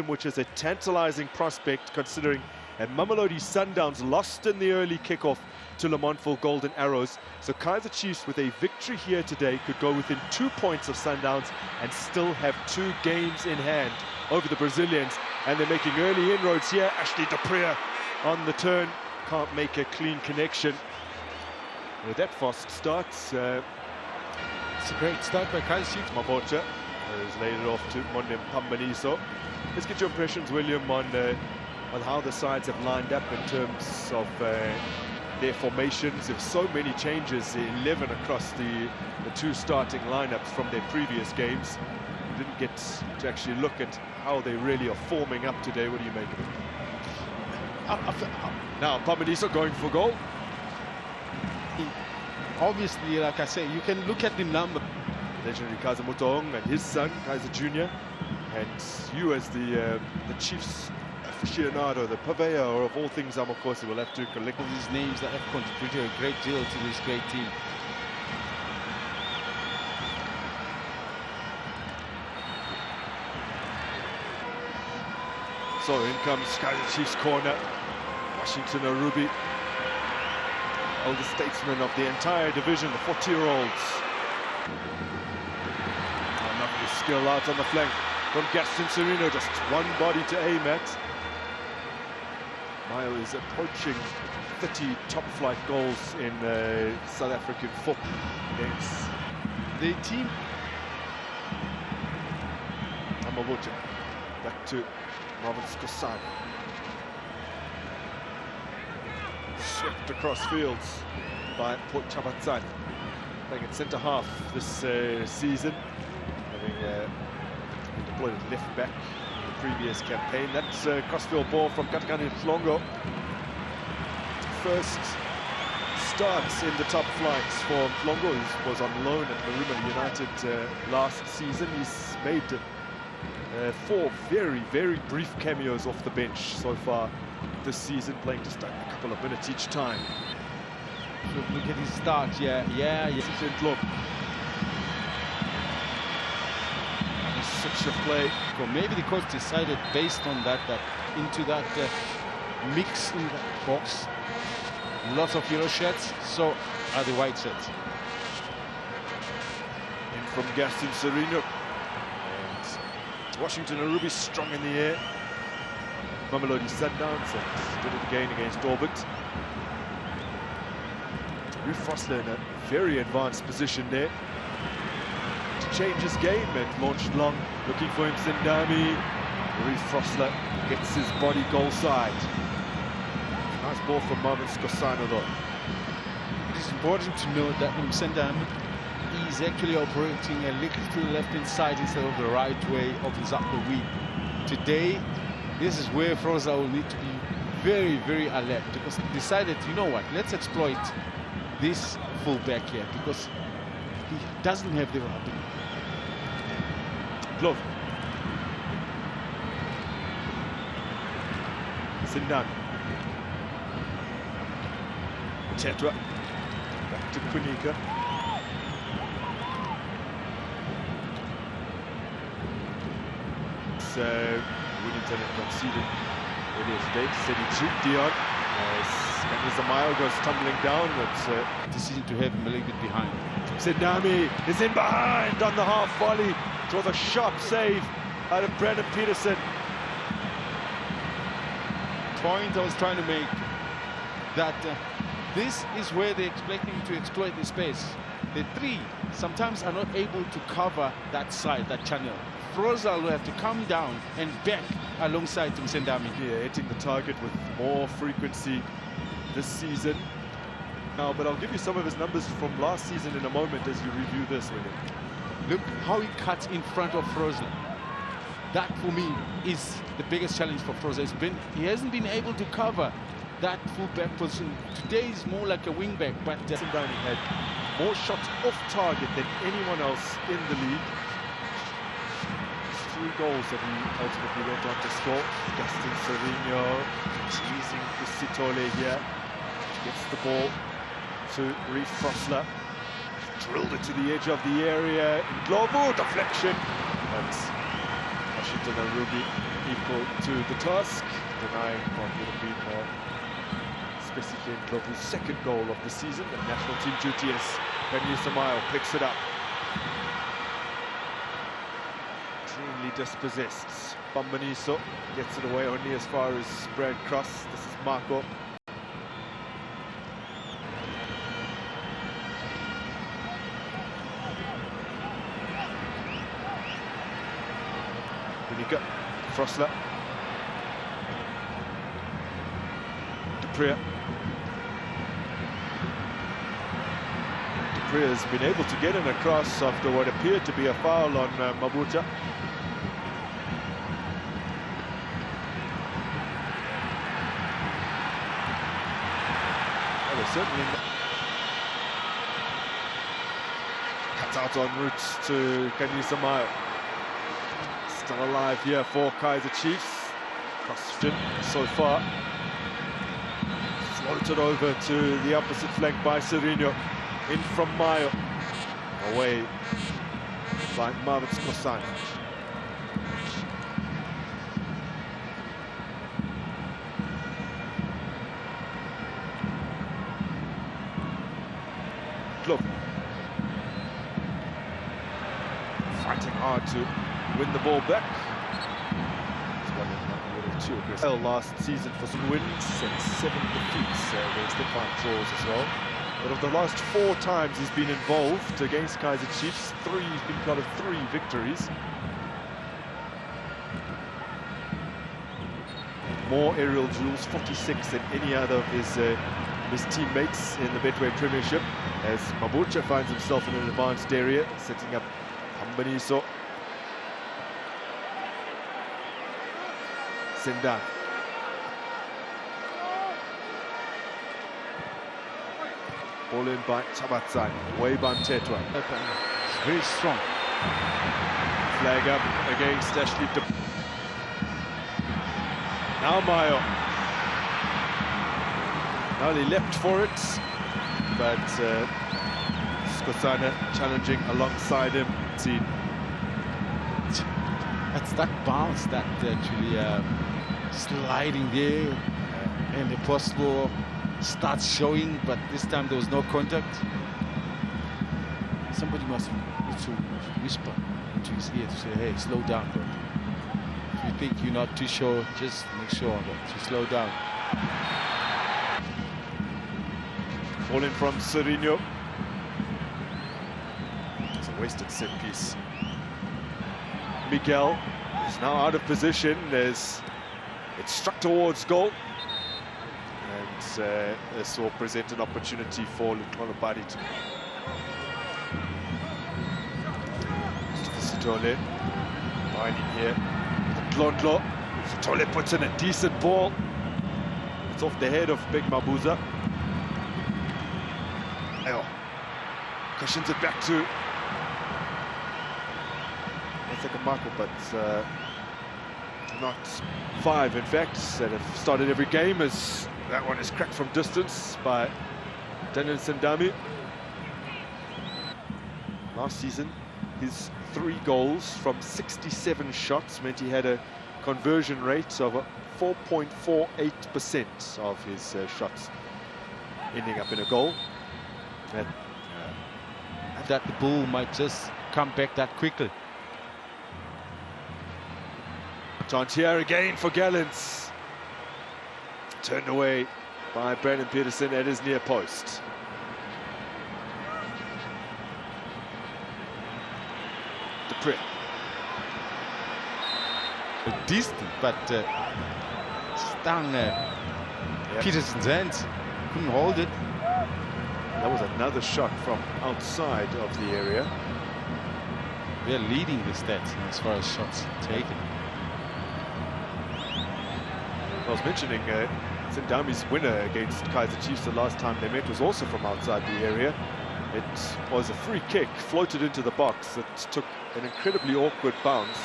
which is a tantalizing prospect considering Mamelodi Sundowns lost in the early kickoff to Le Montfort Golden Arrows. So Kaizer Chiefs with a victory here today could go within 2 points of Sundowns and still have 2 games in hand over the Brazilians. And they're making early inroads here. Ashley Dupree on the turn, can't make a clean connection. With that fast start, it's a great start by Kaizer Chiefs. Mabocha has laid it off to Mondem Pambaniso. Let's get your impressions, William, on how the sides have lined up in terms of their formations. There's so many changes, 11 across the 2 starting lineups from their previous games. We didn't get to actually look at how they really are forming up today. What do you make of it? Now, Pambaniso going for goal. Obviously, like I say, you can look at the number. Legendary Kaizer Motong and his son, Kaizer Jr. And you as the Chiefs aficionado, the purveyor of all things Amakosi, will have to collect these names that have contributed a great deal to this great team. So in comes Kaizer Chiefs corner. Washington Arubi, older statesman of the entire division, the 40-year-olds. Lovely skill out on the flank from Gaston Serino, just one body to aim at. Mayo is approaching 30 top-flight goals in South African football games. The team. Amavucha back to Marvin Skosana. Swept across fields by Port Chabatsani, playing at centre half this season, having been deployed at left back in the previous campaign. That's a crossfield ball from Katakani Flongo. First starts in the top flights for Flongo, who was on loan at Marumo United last season. He's made 4 very, very brief cameos off the bench so far this season, playing just a couple of minutes each time. Look at his start, yeah. And a switch of play. Well, maybe the coach decided based on that into that mix in that box, lots of yellow shirts, so are the white shirts. In from Gaston Serino. And Washington Arubi strong in the air. Mamelodi Sundowns and did it again against Orbit. Ruud Vosler in a very advanced position there to change his game and launched long, looking for him Sendami. Ruud Vosler gets his body goal side. Nice ball from Marvin Skosana though. It is important to note that Sendami is actually operating a little to the left-hand side instead of the right way, opens up the wing. Today, this is where Froza will need to be very, very alert, because he decided, you know what, let's exploit this full-back here, because he doesn't have the ability. Glove. Sindan. Tetra. Back to Kunika. So Winnington had conceded earlier today. Sedi Dion. As Zamayo goes tumbling down, but decision to have him a little bit behind. Sendami is in behind on the half volley. Draws a sharp save out of Brandon Peterson. Point I was trying to make, that this is where they're expecting to exploit the space. The 3 sometimes are not able to cover that side, that channel. Froza will have to come down and back alongside Sendami. Yeah, hitting the target with more frequency this season. Now, but I'll give you some of his numbers from last season in a moment as you review this, William. Look how he cuts in front of Froza. That, for me, is the biggest challenge for Froza. He hasn't been able to cover that full-back position. Today is more like a wing-back, but Sendami had more shots off target than anyone else in the league. 3 goals that he ultimately went on to score. Gaston Serino teasing Kusitole here. Gets the ball to Ruud Vosler. Drilled it to the edge of the area. Globo deflection. And Washington Arubi equal to the task, denying what would have been especially in Globu's second goal of the season. And national team duty as Kaizer picks it up. Cleanly dispossessed. Bambaniso gets it away only as far as Brad Cross. This is Marco. Unica, Frosler. Dupree has been able to get in across after what appeared to be a foul on Mabucha. Well, certainly cuts out en route to Kaizer. Still alive here for Kaizer Chiefs. Question so far. Floated over to the opposite flank by Serino. In from Mayo. Away by Marvin Skosani. Club. Fighting hard to win the ball back. Too aggressive. Last season for some wins and 7 defeats against the 5 draws as well. But of the last 4 times he's been involved against Kaizer Chiefs, he's been part of 3 victories. More aerial duels, 46 than any other of his teammates in the Betway Premiership, as Mabucha finds himself in an advanced area, setting up Bambaniso. Sendan. Ball in by Tabatsai, away by Mtetwa. Very strong. Flag up against Ashley. Now Mayo. Now he leapt for it, but Skosana challenging alongside him. That's that bounce that actually sliding there, and the possible starts showing, but this time there was no contact. Somebody must need to whisper to his ear to say, hey, slow down, bro. If you think you're not too sure, just make sure that you slow down. Falling from Serino. It's a wasted set piece. Miguel is now out of position as it's struck towards goal. And this will present an opportunity for Lutlolobadi to Sitole. Binding here. Tlondlo. Sitole puts in a decent ball. It's off the head of Big Mabuza. Ayo. Cushions it back to Marco, but not 5 in fact that have started every game, as that one is cracked from distance by Daniel Sendami. Last season his 3 goals from 67 shots meant he had a conversion rate of 4.48% of his shots ending up in a goal. That the ball might just come back that quickly. Chance here again for Gallants. Turned away by Brandon Peterson at his near post. Dupree. Decent, but stung Peterson's hands. Couldn't hold it. That was another shot from outside of the area. They're leading the stats as far as shots taken. I was mentioning Sendami's winner against Kaizer Chiefs the last time they met was also from outside the area. It was a free kick, floated into the box. It took an incredibly awkward bounce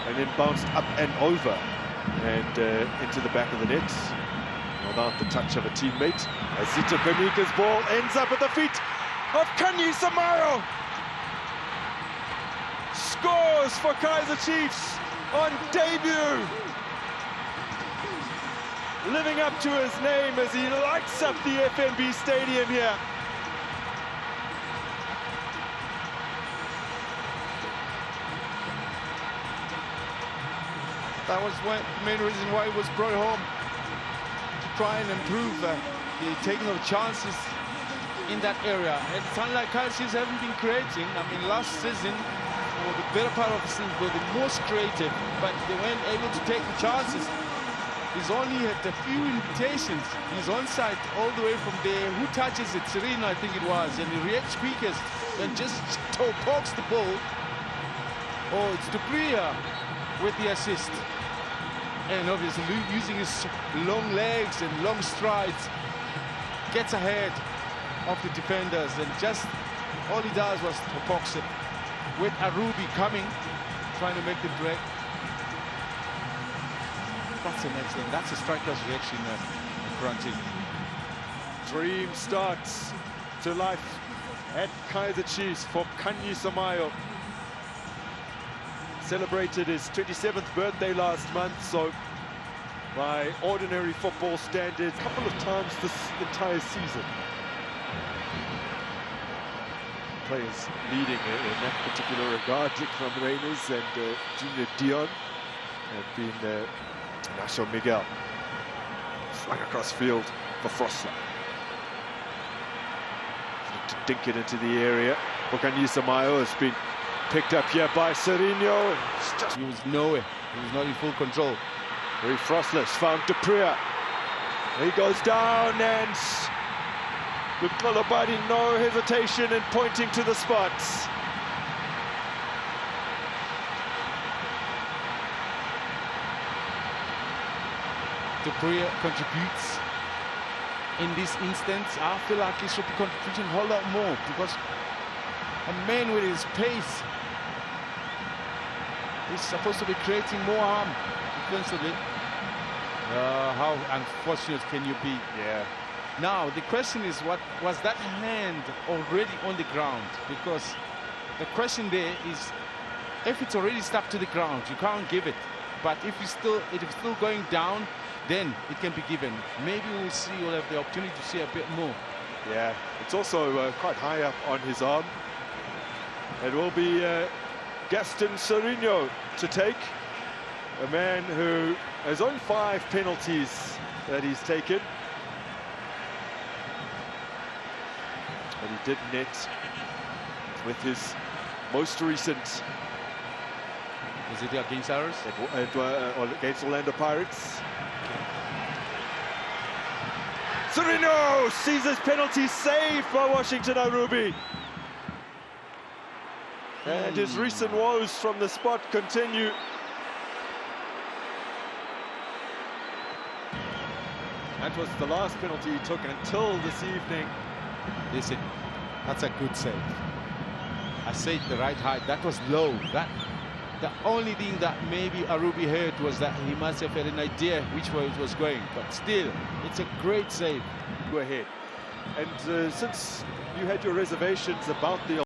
and then bounced up and over and into the back of the net without the touch of a teammate. As Zito Kanika's ball ends up at the feet of Kaizer. Scores for Kaizer Chiefs on debut. living up to his name as he lights up the FNB Stadium here. That was the main reason why he was brought home, to try and improve the taking of chances in that area. And it's unlike Kaizer Chiefs haven't been creating. I mean, last season, or the better part of the season, were the most creative, but they weren't able to take the chances. He's only had a few invitations. He's onside all the way from there. Who touches it? Serena, I think it was, and he reacts quickest and just pokes the ball. Oh, it's Dupria with the assist. And obviously using his long legs and long strides, gets ahead of the defenders, and just all he does was to box it with Arubi coming, trying to make the break. That's an excellent, that's a striker's reaction granted. Dream starts to life at Kaizer Chiefs for Kanyi Samayo. Celebrated his 27th birthday last month, so by ordinary football standards, a couple of times this entire season. Players leading in that particular regard, Dick from Reyners and Junior Dion, have been Nacho Miguel flung across field for Frosler. To dink it into the area. Kanyi Samayo has been picked up here by Serino. He was nowhere. He was not in full control. Very frostless, found Dupria. He goes down and with Kolobadi, no hesitation in pointing to the spots. Dupria contributes in this instance. I feel like he should be contributing a whole lot more, because a man with his pace is supposed to be creating more harm defensively. How unfortunate can you be? Yeah. Now the question is, what was that hand already on the ground? Because the question there is, if it's already stuck to the ground, you can't give it. But if it's still going down, then it can be given. Maybe we'll see. We'll have the opportunity to see a bit more. Yeah, it's also quite high up on his arm. It will be Gaston Serino to take, a man who has only 5 penalties that he's taken. But he did net with his most recent. Was it against ours? Against Orlando Pirates. Serino sees his penalty saved by Washington Arubi. And his recent woes from the spot continue. That was the last penalty he took until this evening. Listen, that's a good save. I said the right height. That was low. The only thing that maybe Arubi heard was that he must have had an idea which way it was going. But still, it's a great save. Go ahead. And since you had your reservations about the